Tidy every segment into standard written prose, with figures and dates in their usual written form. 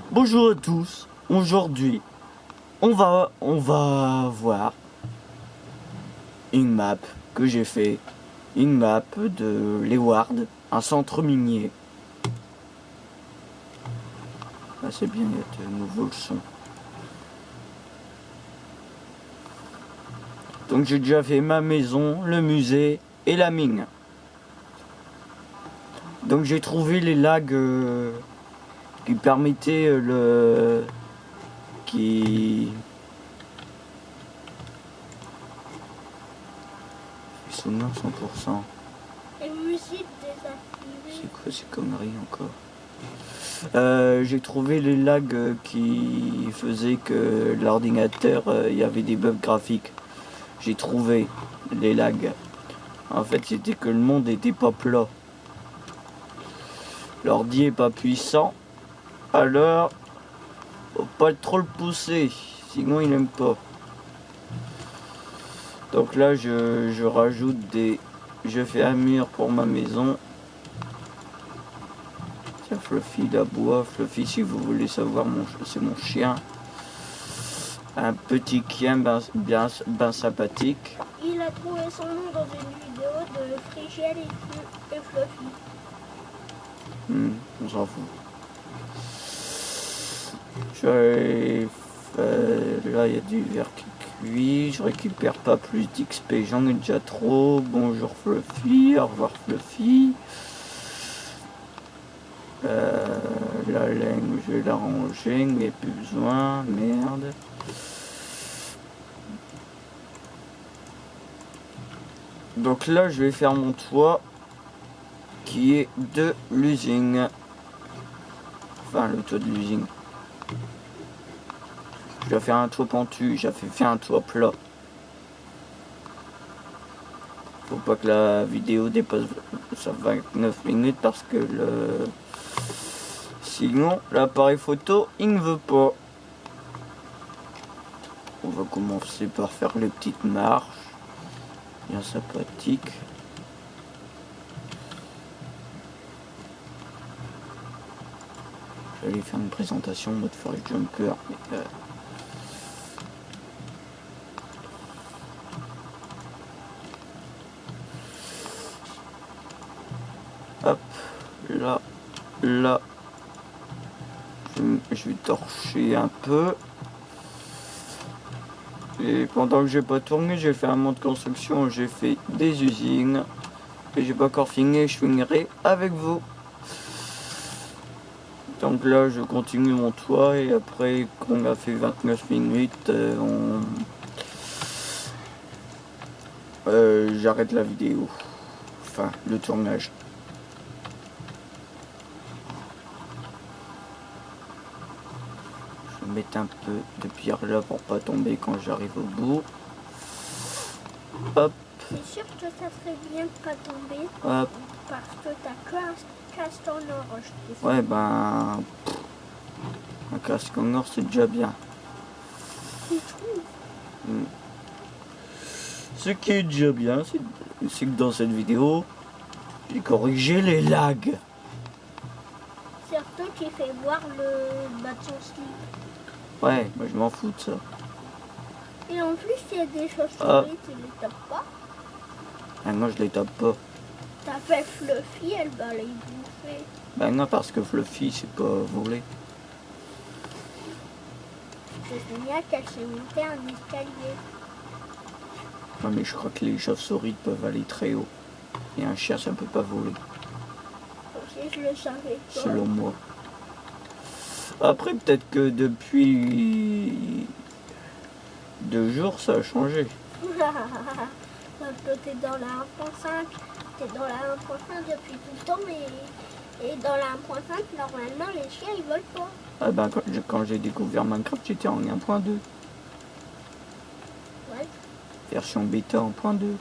Bonjour à tous. Aujourd'hui, on va voir une map que j'ai fait. Une map de Leeuwarden, un centre minier. Ah, c'est bien, il y a de nouveau le son. Donc j'ai déjà fait ma maison, le musée et la mine. Donc j'ai trouvé les lags qui permettaient qui sonore 100%. Et musique désactivée. C'est quoi ces conneries encore? J'ai trouvé les lags qui faisaient que l'ordinateur, il y avait des bugs graphiques. J'ai trouvé les lags. En fait, c'était que le monde n'était pas plat. L'ordi est pas puissant. Alors, faut pas trop le pousser, sinon il aime pas. Donc là, je rajoute des... Je fais un mur pour ma maison. Tiens, Fluffy d'aboie. Fluffy, si vous voulez savoir, c'est mon chien. Un petit chien bien sympathique. Il a trouvé son nom dans une vidéo de Frigel et Fluffy. On s'en fout. Là, il y a du verre qui cuit. Je récupère pas plus d'XP. J'en ai déjà trop. Bonjour Fluffy. Au revoir Fluffy. La laine, je vais la ranger. Mais plus besoin. Merde. Donc là, je vais faire mon toit qui est de l'usine. Enfin, le toit de l'usine. Je dois faire un toit pentu, j'ai fait un toit plat. Faut pas que la vidéo dépasse 29 minutes parce que sinon l'appareil photo il ne veut pas. On va commencer par faire les petites marches. Bien sympathique. J'allais faire une présentation en mode Forest Jumper, mais hop, là, je vais torcher un peu. Et pendant que j'ai pas tourné, j'ai fait un mode construction, j'ai fait des usines. Et j'ai pas encore fini, je finirai avec vous. Donc là, je continue mon toit et après qu'on a fait 29 minutes, j'arrête la vidéo. Enfin, le tournage. Je vais mettre un peu de pierre là pour pas tomber quand j'arrive au bout. Hop. C'est sûr que ça serait bien de pas tomber. Hop. Parce que t'as que un casque en or, je te dis. Ouais, ben... Un casque en or, c'est déjà bien. Tu trouves? Ce qui est déjà bien, c'est que dans cette vidéo, j'ai corrigé les lags. Surtout qui fait voir le bas de son slip. Ouais, moi je m'en fous de ça. Et en plus, il y a des chauves-souris, tu les tapes pas. Ah non, je les tape pas. T'as fait Fluffy, elle va les bouffer. Ben non, parce que Fluffy, c'est pas volé. C'est génial qu'elle s'est montée un escalier. Non, mais je crois que les chauves-souris peuvent aller très haut. Et un chien, ça ne peut pas voler, Aussi, je le savais pas. selon moi. Après, peut-être que depuis 2 jours, ça a changé. Toi, t'es dans la 1.5. T'es dans la 1.5 depuis tout le temps, et dans la 1.5, normalement, les chiens, ils volent pas. Ah ben, quand j'ai découvert Minecraft, j'étais en 1.2. Ouais. Version bêta en .2.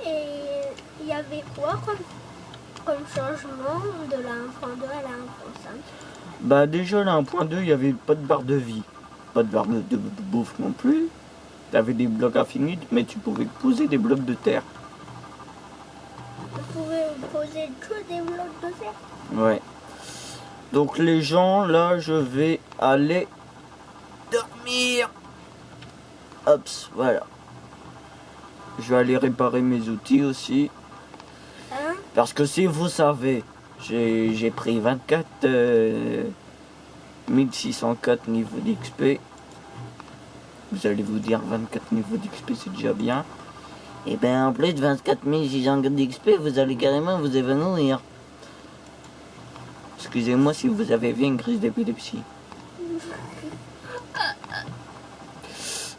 Et il y avait quoi comme changement de la 1.2 à la 1.5? Bah déjà, là, 1.2, il n'y avait pas de barre de vie. Pas de barre de bouffe non plus. T'avais des blocs infinis, mais tu pouvais poser des blocs de terre. Vous pouvez poser que des blocs de terre? Ouais. Donc les gens, là, je vais aller dormir. Hop, voilà. Je vais aller réparer mes outils aussi. Hein? Parce que si vous savez, j'ai pris 24 1604 niveaux d'XP. Vous allez vous dire 24 niveaux d'XP, c'est déjà bien. Et bien en plus de 24 600 d'XP, vous allez carrément vous évanouir. Excusez-moi si vous avez vu une crise d'épilepsie.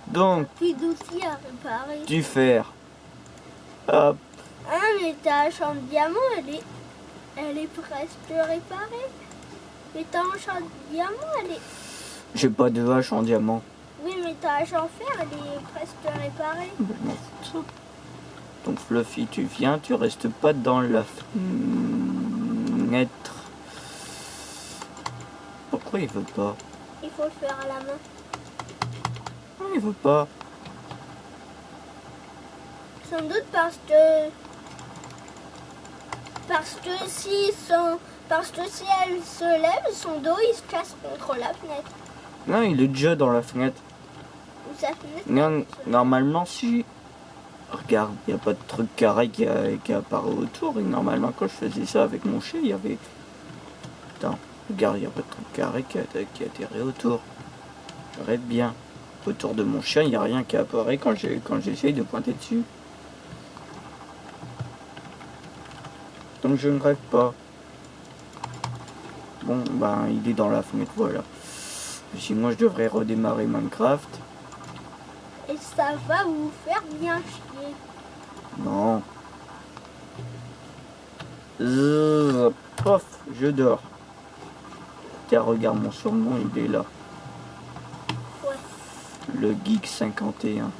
Donc, Plus d'outils à réparer. du fer. Hop. Ah, mais ta chambre diamant, elle est presque réparée. Mais ta chambre diamant, elle est... J'ai pas de hache en diamant. Oui, mais ta hache en fer, elle est presque réparée. Ben, je m'en fous de ça. Donc Fluffy, tu viens, tu restes pas dans la fenêtre. Pourquoi il veut pas? Il faut le faire à la main. Ah, il veut pas. Sans doute parce que si elle se lève, son dos il se casse contre la fenêtre. Non, il est déjà dans la fenêtre. Ou sa fenêtre. Non, normalement, si. Regarde, il n'y a pas de truc carré qui apparaît autour. Et normalement, quand je faisais ça avec mon chien, il y avait. Attends, regarde, il n'y a pas de truc carré qui atterrit autour. Je rêve bien. Autour de mon chien, il n'y a rien qui apparaît quand j'essaye de pointer dessus. Donc je ne rêve pas. Bon, ben, il est dans la fenêtre, voilà. Sinon, je devrais redémarrer Minecraft. Et ça va vous faire bien chier. Non. Zzz, pof, je dors. Tiens, regarde mon surnom, il est là. Ouais. Le Geek 51.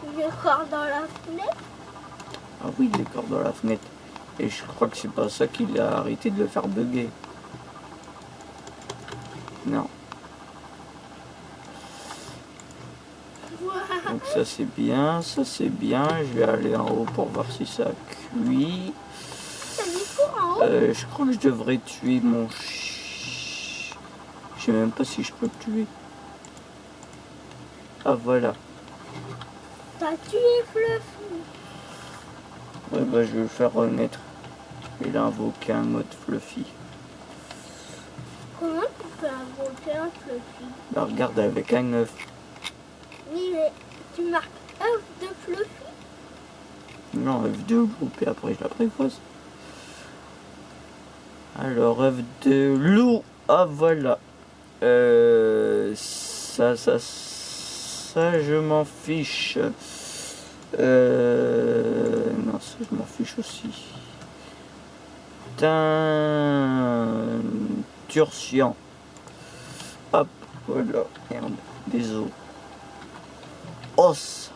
Je corps dans la fenêtre. Ah oui, il est encore dans la fenêtre. Et je crois que c'est pas ça qu'il a arrêté de le faire bugger. Non. Voilà. Donc ça c'est bien, ça c'est bien. Je vais aller en haut pour voir si ça cuit. T'as mis pour en haut. Je crois que je devrais tuer mon chien. Je sais même pas si je peux le tuer. Ah voilà. T'as tué Fluffy. Ouais bah je vais le faire renaître. Il a invoqué un mode Fluffy. Comment tu peux invoquer un Fluffy? Bah regarde avec un œuf. Oui, mais tu marques œuf de Fluffy. Non, œuf de loup, et après je l'apprivoise. Alors, œuf de loup. Ah voilà. Ça, je m'en fiche. Non, ça, je m'en fiche aussi. Turcian. Hop, voilà. Merde, des os. Os.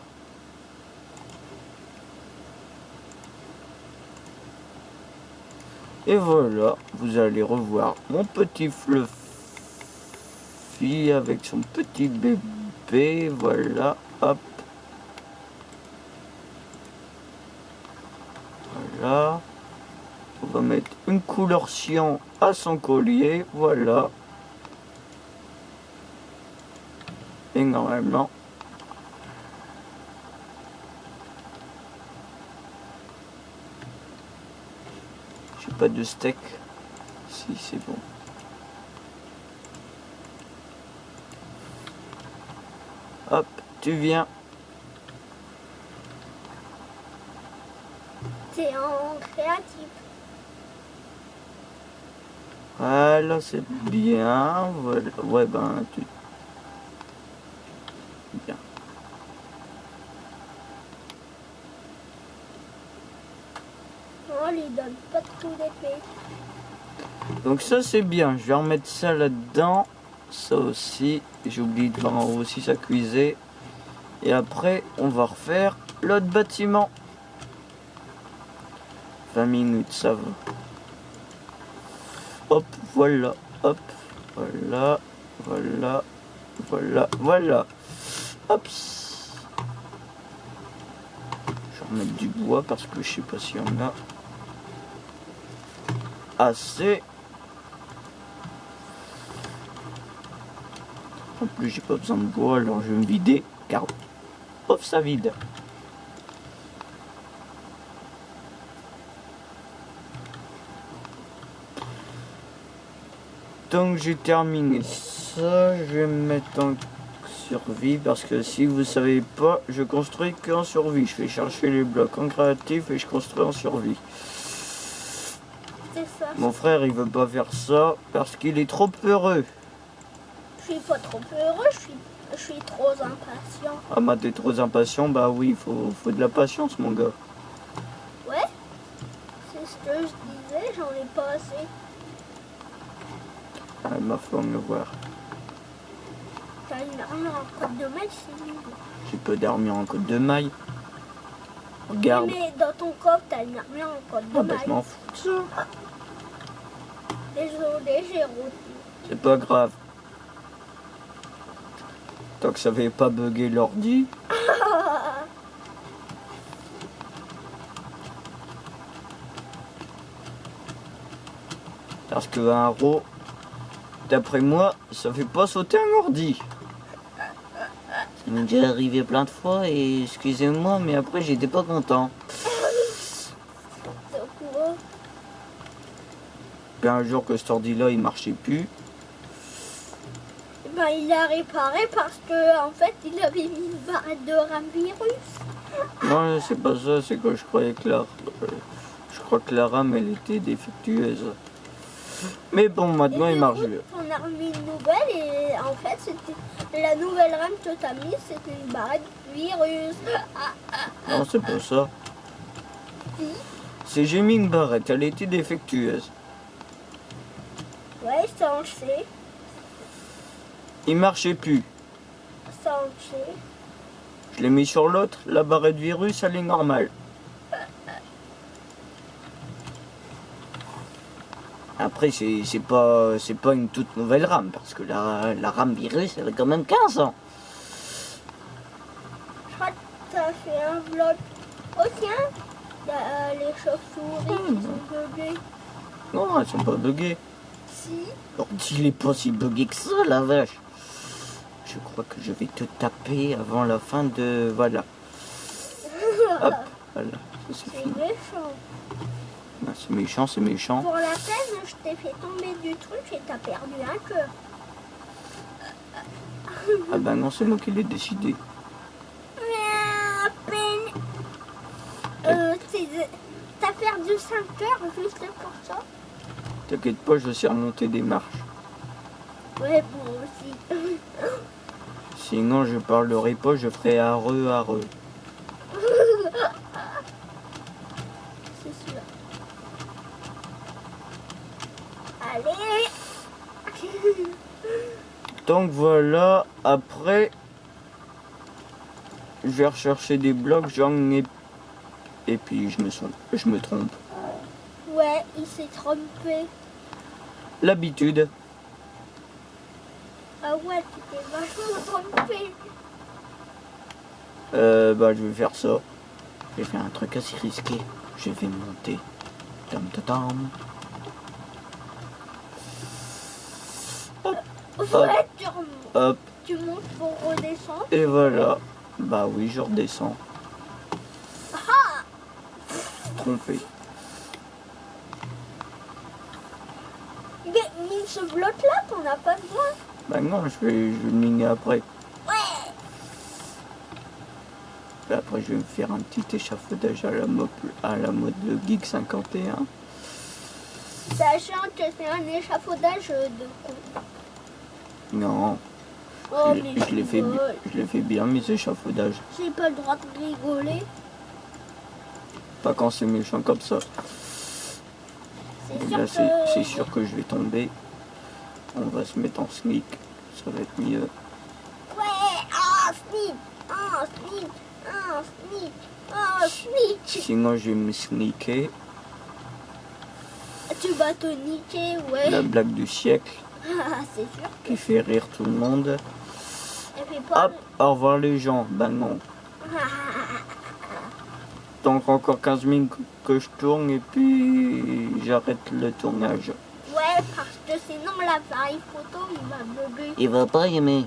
Et voilà, vous allez revoir mon petit Fluffy avec son petit bébé. Voilà, hop. Voilà. On va mettre une couleur cyan à son collier. Voilà. Et normalement, j'ai pas de steak. Si, c'est bon. Hop, tu viens. C'est en créatif. Voilà, c'est bien. Voilà. Ouais, ben, tu... Bien. On lui donne pas de coup d'épée. Donc ça, c'est bien. Je vais remettre ça là-dedans. Ça aussi. J'ai oublié de voir en haut aussi, ça cuisait. Et après, on va refaire l'autre bâtiment. 20 minutes, ça va. Hop, voilà. Hop, voilà. Voilà. Voilà. Voilà. Hop. Je vais remettre du bois parce que je sais pas s'il y en a. assez. En plus, j'ai pas besoin de bois, alors je vais me vider, car hop, ça vide. Donc j'ai terminé ça, je vais me mettre en survie, parce que si vous savez pas, je construis qu'en survie. Je vais chercher les blocs en créatif et je construis en survie. C'est ça. Mon frère, il veut pas faire ça parce qu'il est trop peureux. Je suis pas trop heureux, je suis trop impatient. Ah bah t'es trop impatient, bah oui, faut de la patience mon gars. Ouais, c'est ce que je disais, j'en ai pas assez. Ah, ma foi, me voir. T'as une armure en côte de maille, c'est nul. J'ai peu d'armure en côte de maille. Regarde. Mais dans ton coffre, t'as une armure en côte de Ah bah je maille. m'en fous de ça. Désolé, j'ai roté. C'est pas grave. Tant que ça fait pas bugger l'ordi. Parce qu'un RAW, d'après moi, ça fait pas sauter un ordi. Ça m'est déjà arrivé plein de fois et excusez-moi, mais après j'étais pas content. Donc, ouais. Puis un jour que cet ordi-là il marchait plus. Ben, il l'a réparé parce que en fait, il avait mis une barrette de RAM virus. Non, c'est pas ça, c'est que je croyais que je crois que la RAM elle était défectueuse. Mais bon, maintenant il marche mieux. On a remis une nouvelle et en fait, c'était la nouvelle RAM que t'as mise, c'était une barrette virus. Non, c'est pas ça. C'est j'ai mis une barrette, elle était défectueuse. Ouais, ça on le sait. Il marchait plus. Ça on le sait. Je l'ai mis sur l'autre, la barrette virus elle est normale. Après c'est pas une toute nouvelle RAM parce que la RAM virus elle a quand même 15 ans. Je crois que t'as fait un vlog. Oh tiens, il y a les chauves-souris qui sont buggées. Non, elles sont pas buggées. Si. L'ordi il est pas si buggé que ça la vache. Je crois que je vais te taper avant la fin de... Voilà. Hop, voilà, ça c'est C'est fini. méchant. Ah, c'est méchant, c'est méchant. Pour la peine, je t'ai fait tomber du truc et t'as perdu un cœur. Ah bah non, c'est moi qui l'ai décidé. Mais à peine. T'as perdu 5 cœurs juste pour ça. T'inquiète pas, je sais remonter des marches. Ouais, bon aussi. Sinon, je parlerai pas, je ferai areux. C'est sûr. Allez. Donc voilà, après, je vais rechercher des blocs, j'en ai... Et puis je me trompe. Ouais, il s'est trompé. L'habitude. Ah ouais, tu t'es vachement trompé. Bah je vais faire ça. Je vais faire un truc assez risqué. Je vais monter. Tam tam tam. Ouais, tu remontes. Hop, Tu montes pour redescendre. et voilà. Bah oui, je redescends. Ah, Trompé. mais ce bloc-là, t'en as pas besoin. Bah non, je vais le miner après. Ouais. Et après, je vais me faire un petit échafaudage à la mode de Geek 51. Sachant que c'est un échafaudage de con. Non, Oh, je, mais je les fais, rigole. je les fais bien, mes échafaudages. J'ai pas le droit de rigoler. Pas quand c'est méchant comme ça. C'est Et sûr là, que... c'est sûr que je vais tomber. On va se mettre en sneak. Ça va être mieux. Ouais, ah, sneak, ah, sneak, ah, sneak, ah, sneak. Sinon, je vais me sneaker. Tu vas te niquer, ouais. La blague du siècle Ah, c'est sûr. qui fait rire tout le monde. Elle fait pas... Hop, au revoir les gens. Ben non. Donc encore 15 minutes que je tourne et puis j'arrête le tournage. Ouais, parce que sinon l'appareil photo il va bugger. Il va pas aimer.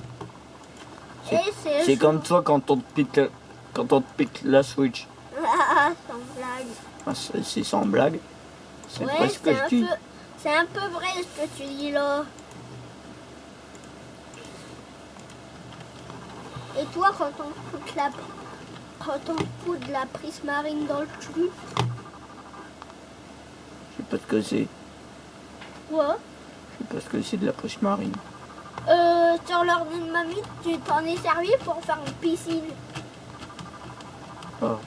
Et c'est C'est comme toi quand on te pique la Switch. sans blague. Ah, c'est sans blague. C'est Ouais, vrai ce que je dis. c'est un peu vrai ce que tu dis là. Et toi, quand on fout de la prismarine dans le cul, Je sais pas ce que c'est. quoi Je sais pas ce que c'est de la pêche marine. sur l'ordi de mamie, tu t'en es servi pour faire une piscine. Ah.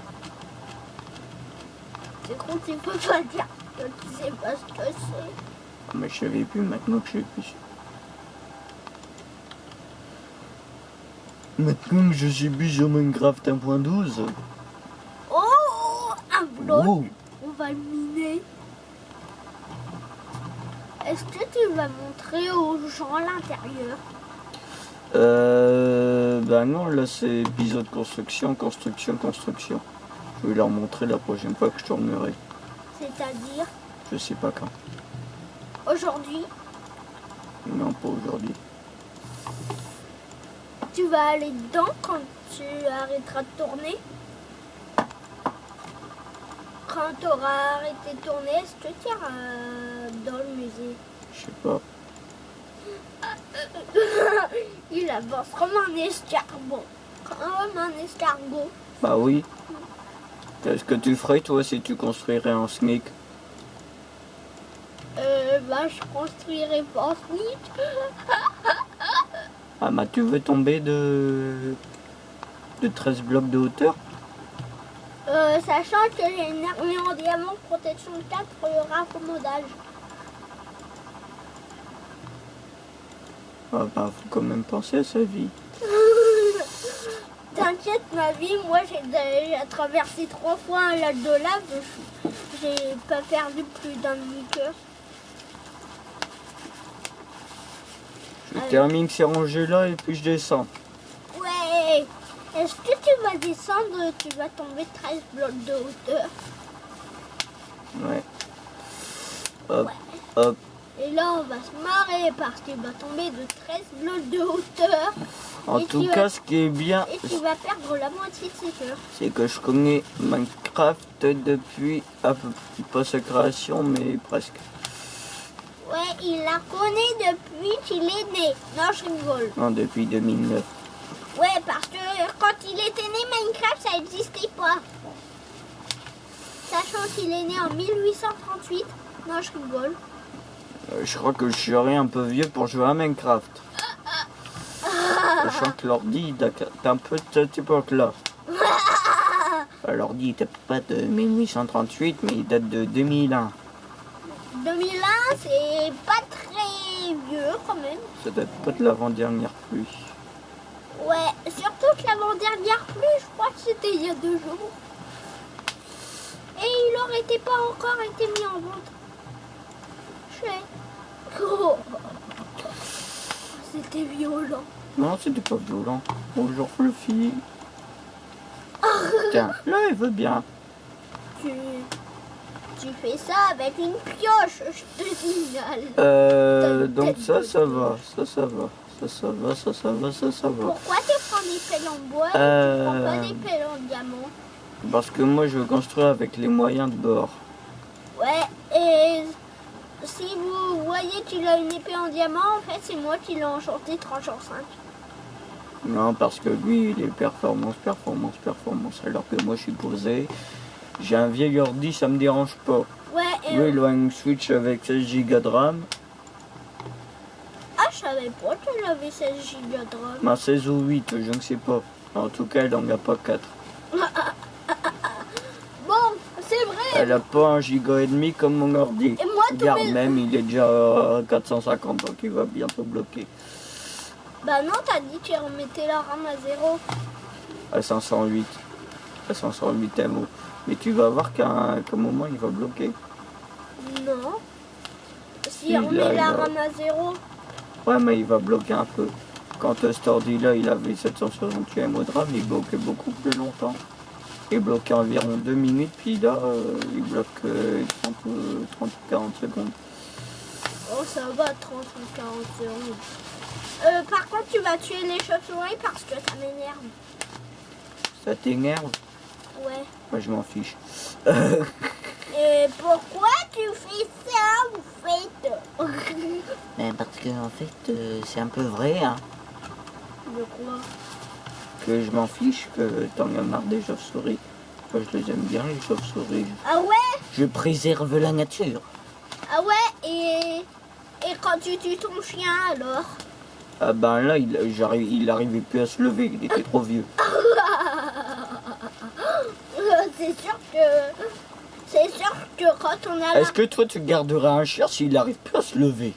C'est con, tu peux pas dire que tu sais pas ce que c'est. Mais je savais plus maintenant que je sais plus. Maintenant que je suis plus sur Minecraft 1.12. Oh, un bloc. Wow. On va le miner. Est-ce que tu vas montrer aux gens à l'intérieur? Ben non, là c'est épisode construction. Je vais leur montrer la prochaine fois que je tournerai. C'est-à-dire Je sais pas quand. aujourd'hui, Non, pas aujourd'hui. tu vas aller dedans quand tu arrêteras de tourner. Quand tu auras arrêté de tourner, est-ce que tu iras dans le musée? Je sais pas. Il avance comme un escargot. Comme un escargot. Bah oui. Qu'est-ce que tu ferais toi si tu construirais un SNCC? Bah, je construirai pas Switch. Ah bah tu veux tomber de 13 blocs de hauteur? Sachant que j'ai une armure en diamant protection 4 rafraudage. Ah bah faut quand même penser à sa vie. T'inquiète, ma vie, moi j'ai déjà traversé 3 fois un lac de lave. J'ai pas perdu plus d'un demi-cœur. Je termine ces rangées là et puis je descends. Ouais. Est-ce que tu vas descendre? Tu vas tomber 13 blocs de hauteur. Ouais. Hop, Ouais. hop. Et là, on va se marrer parce qu'il va tomber de 13 blocs de hauteur. En Et tout tu cas, vas- ce qui est bien, Et tu vas perdre la moitié de ses cœurs. c'est que je connais Minecraft depuis, pas sa création, mais presque. Ouais, il la connaît depuis qu'il est né. Non, je rigole. Non, depuis 2009. Ouais, parce que quand il était né, Minecraft, ça n'existait pas. Sachant qu'il est né en 1838. Non, je rigole. Je crois que je serais un peu vieux pour jouer à Minecraft. Sachant que l'ordi date un peu de cette époque-là. L'ordi il date pas de 1838, mais il date de 2001. 2001, c'est pas très vieux quand même. Ça date pas de l'avant-dernière pluie. Ouais, surtout que l'avant-dernière pluie, je crois que c'était il y a 2 jours. Et il aurait pas encore été mis en vente. Je sais. Oh. C'était violent. Non, c'était pas violent. Bonjour Fluffy. Tiens, là il veut bien. Tu fais ça avec une pioche, je te signale. Donc ça va. Ça va. Pourquoi tu prends des pelles en bois et tu prends pas des pelles en diamant? Parce que moi je veux construire avec les moyens de bord. Ouais, et si vous voyez qu'il a une épée en diamant, en fait c'est moi qui l'ai enchanté 3 sur 5. Non, parce que lui, il est performance. Alors que moi, je suis posé. J'ai un vieil ordi, ça me dérange pas. Ouais, et Lui, il a une Switch avec 16 Go de RAM. ah, je savais pas qu'elle avait 16 Go de RAM. Ma 16 ou 8, je ne sais pas. En tout cas, elle n'en a pas 4. Bon, c'est vrai. Elle a pas 1,5 Go comme mon ordi. Et moi, tous Regarde, mes... même, il est déjà à 450, donc il va bientôt bloquer. Bah non, t'as dit que tu remettais la RAM à 0. À 508. À 508 MO. Mais tu vas voir qu'à un moment, il va bloquer. Non. Si Il on met a- la RAM à 0. Ouais, mais il va bloquer un peu. Quand cet ordi-là, il avait 768 MO de RAM, il bloquait beaucoup plus longtemps. Il bloque environ 2 minutes, puis là, il bloque 30 ou 40 secondes. Oh, ça va, 30 ou 40 secondes. Par contre, tu vas tuer les chauves-souris parce que ça m'énerve. Ça t'énerve? Ouais. Moi, je m'en fiche. Et pourquoi tu fais ça, en fait? Mais parce que, en fait, c'est un peu vrai, hein, De quoi? que je m'en fiche, que t'en as marre des chauves-souris. Moi, je les aime bien, les chauves-souris. Ah ouais? Je préserve la nature. Ah ouais, et quand tu tues ton chien, alors? Ah ben là, il arrivait plus à se lever, il était trop vieux. C'est sûr que quand on a Est-ce que toi, tu garderais un chien s'il n'arrive plus à se lever?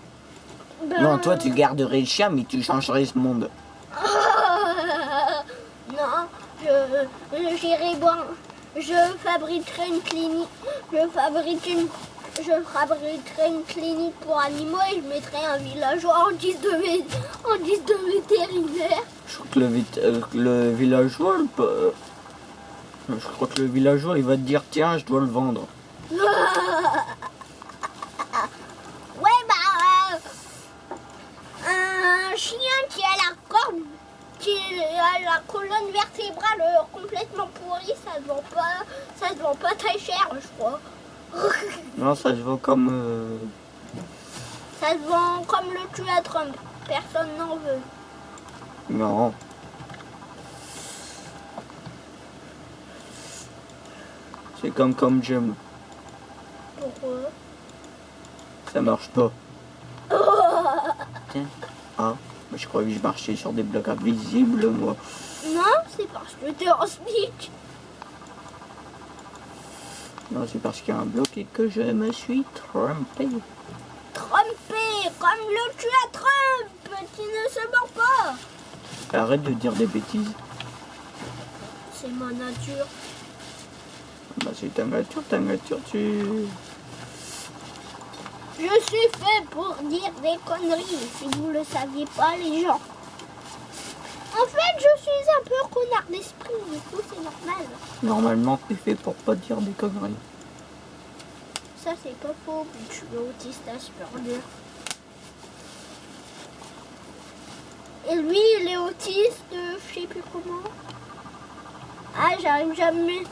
Non, toi, tu garderais le chien, mais tu changerais ce monde. Non, j'irai voir. Je fabriquerai une clinique. Je fabriquerai une clinique pour animaux et je mettrai un villageois en guise de vétérinaire. Je crois que le villageois, je crois que le villageois, il va te dire, tiens, je dois le vendre. Ouais, bah, un chien qui a la colonne vertébrale complètement pourrie, ça se vend pas très cher, je crois. Non, ça se vend comme... Ça se vend comme le cul à Trump. Personne n'en veut. Non. C'est comme j'aime. Pourquoi? Ça marche pas. Tiens. Ah, je croyais que je marchais sur des blocs invisibles, moi. Non, c'est parce que t'es en sneak. Non, c'est parce qu'il y a un bloc et que je me suis trompé. Trompé, comme le cul à Trump, qui ne se mord pas. Arrête de dire des bêtises. C'est ma nature. Bah, c'est ta nature, tu... Je suis fait pour dire des conneries, si vous le saviez pas, les gens. En fait, je suis un peu connard d'esprit, du coup, c'est normal. Normalement, t'es fait pour pas dire des conneries. Ça, c'est pas faux, mais je suis autiste Asperger. Et lui, il est autiste, je sais plus comment. Ah, j'arrive jamais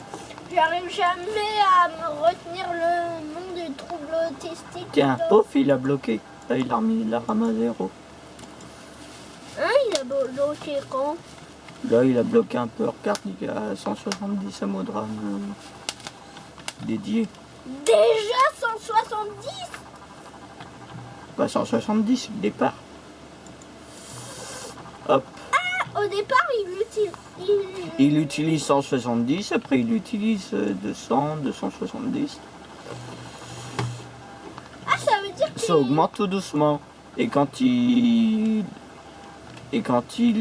à me retenir le nom du trouble autistique. Tiens, pof, il a bloqué. Là, il a remis la rame à 0. Hein, il a bloqué quand? Là, il a bloqué un peu. Regarde, il a 170 amodram dédiés. Déjà 170? Bah, 170, le départ. Hop. Au départ, Il utilise 170, après il utilise 200, 270. Ah, ça veut dire que... Ça augmente tout doucement. Et quand il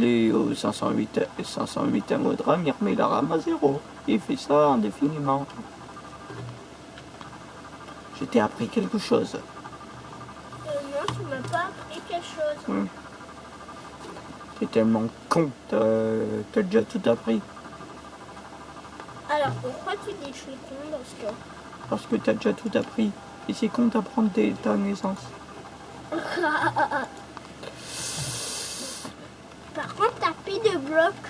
est au 508 amodram, il remet la rame à 0. Il fait ça indéfiniment. Je t'ai appris quelque chose. Non, tu m'as pas appris quelque chose. T'es tellement con, t'as déjà tout appris. Alors, pourquoi tu dis que je suis con dans ce cas? Parce que t'as déjà tout appris. Et c'est con d'apprendre ta naissance. Par contre, t'as plus de blocs.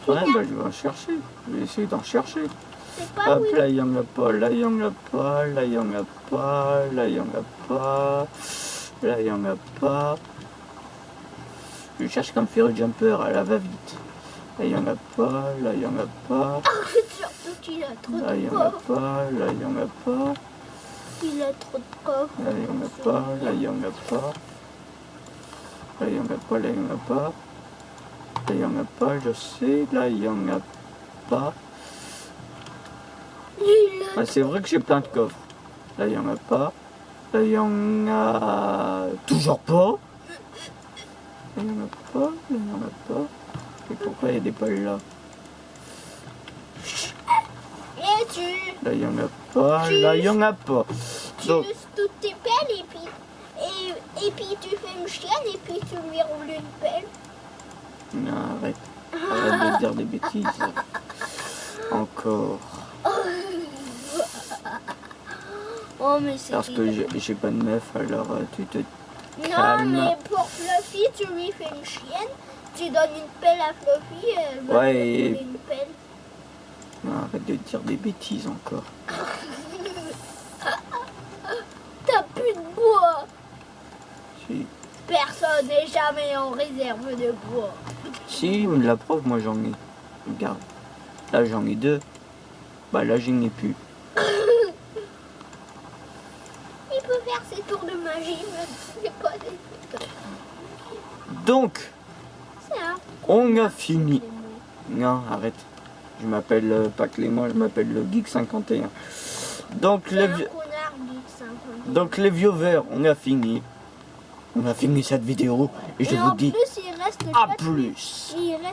Ouais, bah je vais en chercher. Je vais essayer d'en chercher. C'est pas Hop, oui. là, il y en a pas, là, il y en a pas, là, il y en a pas, là, il y en a pas, là, il y en a pas. Je cherche comme Fairy Jumper, elle va vite. Là, il y en a pas, là, il y en a pas, Surtout qu'il a trop là, il y de en a coffres. pas, là, il y en a pas, Il a trop de coffres. là, il y en a pas, là, il y en a pas, là, il y en a pas, là, il y en a pas, là, il y en a pas, je sais, là, il y en a pas. Il a... Ah, c'est vrai que j'ai plein de coffres. Là, il y en a pas. Là, il y en a toujours pas. Là, il y en a pas. Là, il y en a pas. Et pourquoi il y a des pelles là? Et tu Là, il y en a pas. Là, il y en a pas. Donc, uses toutes tes pelles et puis tu fais une chienne et puis tu lui roules une pelle. non, arrête. Arrête de dire des bêtises. Encore. Oh, mais c'est Parce que j'ai pas de meuf, alors tu te Non, calmes. mais pour Fluffy, tu lui fais une chienne, tu donnes une pelle à Fluffy, et elle va Ouais, te et- donner une pelle. Non, arrête de dire des bêtises encore. T'as plus de bois. Si, Personne n'est jamais en réserve de bois. si la preuve, moi j'en ai. Regarde. Là j'en ai 2. Bah là j'en ai plus. Il peut faire ses tours de magie, même si c'est pas des trucs. Donc, C'est un on a fini. Non, arrête. Je m'appelle pas Clément, je m'appelle le Geek 51. Donc C'est les, un vi- connard geek 50. donc les viewers, on a fini. On a fini cette vidéo et je Et vous en dis plus, il reste à 4 plus. Il reste